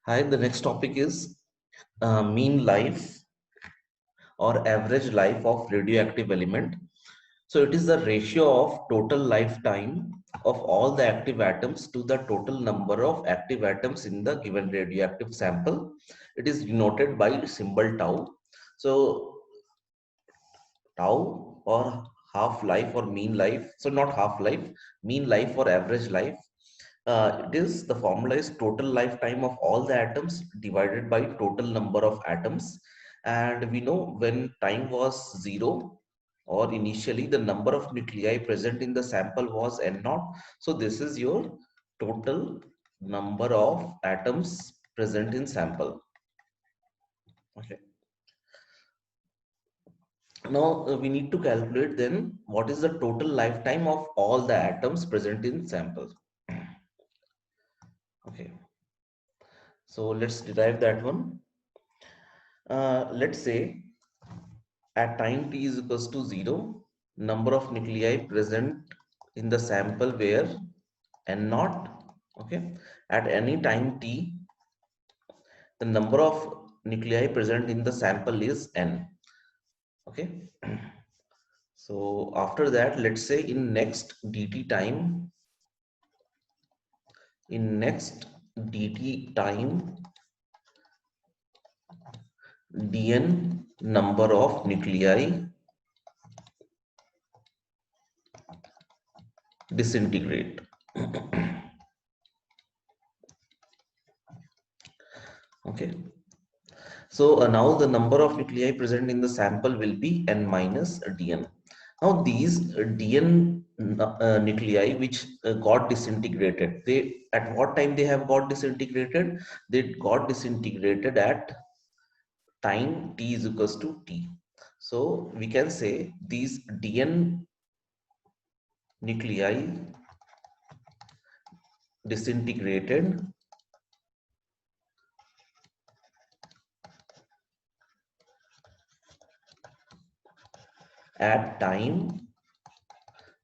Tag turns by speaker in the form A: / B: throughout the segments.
A: Hi, the next topic is mean life or average life of radioactive element. So it is the ratio of total lifetime of all the active atoms to the total number of active atoms in the given radioactive sample. It is denoted by symbol tau. So tau or half life or mean life. So not half life, mean life or average life. It is the formula is total lifetime of all the atoms divided by total number of atoms. And we know when time was zero or initially the number of nuclei present in the sample was n naught. So this is your total number of atoms present in sample. Okay. Now we need to calculate then what is the total lifetime of all the atoms present in sample. Okay. So let's derive that one. Let's say at time t is equals to 0, number of nuclei present in the sample were n naught. Okay. At any time t, the number of nuclei present in the sample is n. Okay. So after that, let's say in next dt time, dn number of nuclei disintegrate. Okay. So now the number of nuclei present in the sample will be n minus dn. Now these dn nuclei which got disintegrated, they at what time they have got disintegrated? They got disintegrated at time t is equals to t. So we can say these dn nuclei disintegrated at time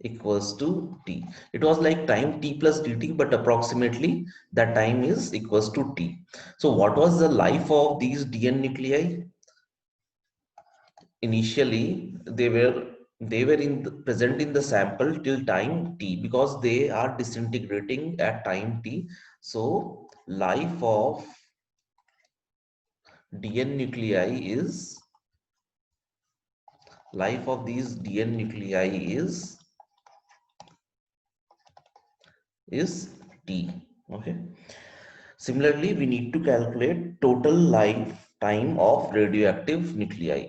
A: equals to t. It was like time t plus dt, but approximately that time is equals to t. So what was the life of these dn nuclei? Initially, they were present in the sample till time t because they are disintegrating at time t. So life of dn nuclei is life of these dn nuclei is t. Okay. Similarly, we need to calculate total lifetime of radioactive nuclei.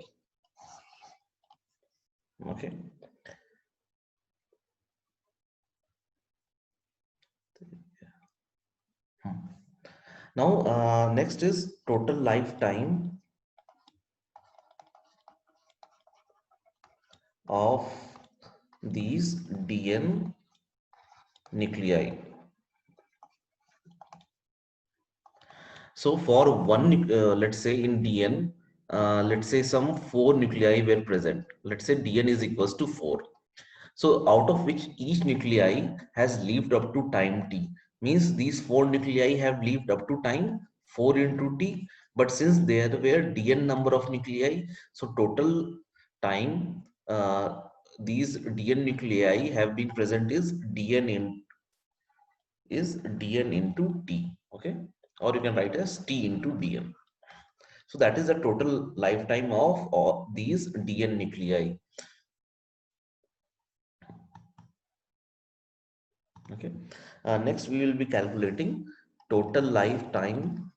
A: Okay. Now, next is total lifetime of these DN nuclei. So for one, let's say in DN, let's say some 4 nuclei were present. Let's say DN is equals to 4. So out of which each nuclei has lived up to time t. Means these 4 nuclei have lived up to time 4 into t. But since there were dn number of nuclei, so total time these dn nuclei have been present is dn into t. Okay, or you can write as t into dn. So that is the total lifetime of all these dn nuclei. Okay. Next, we will be calculating total lifetime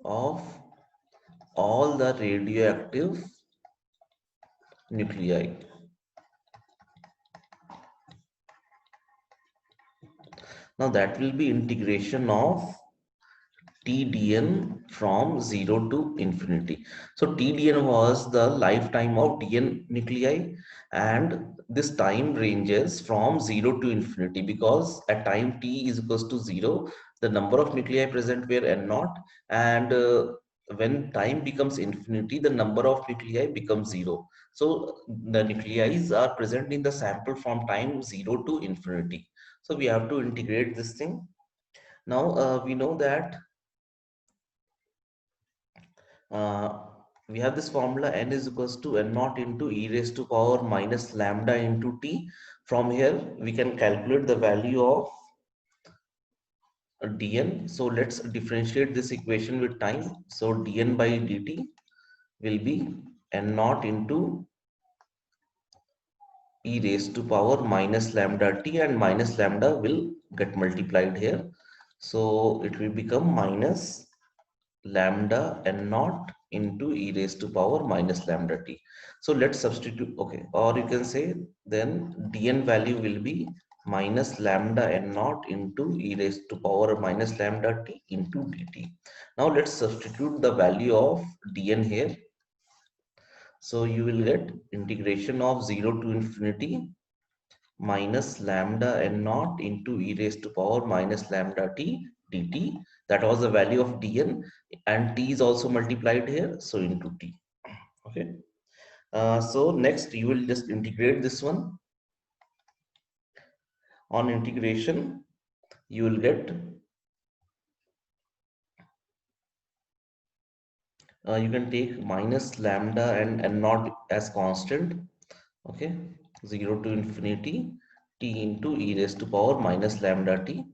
A: of all the radioactive nuclei. Now that will be integration of TDN from 0 to infinity. So TDN was the lifetime of DN nuclei, and this time ranges from 0 to infinity because at time t is equals to 0, the number of nuclei present were n naught, and when time becomes infinity, the number of nuclei becomes 0. So the nuclei are present in the sample from time 0 to infinity. So we have to integrate this thing. Now we know that uh, we have this formula n is equals to n naught into e raised to power minus lambda into t. From here we can calculate the value of dn. So let's differentiate this equation with time. So dn by dt will be n naught into e raised to power minus lambda t, and minus lambda will get multiplied here. So it will become minus lambda n naught into e raised to power minus lambda t. So let's substitute, okay, or you can say then dn value will be minus lambda n naught into e raised to power minus lambda t into dt. Now let's substitute the value of dn here. So you will get integration of 0 to infinity minus lambda n naught into e raised to power minus lambda t dt. That was the value of dn, and t is also multiplied here, so into t. Okay. So next you will just integrate this one. On integration you will get you can take minus lambda and n naught as constant. Okay, 0 to infinity t into e raised to power minus lambda t.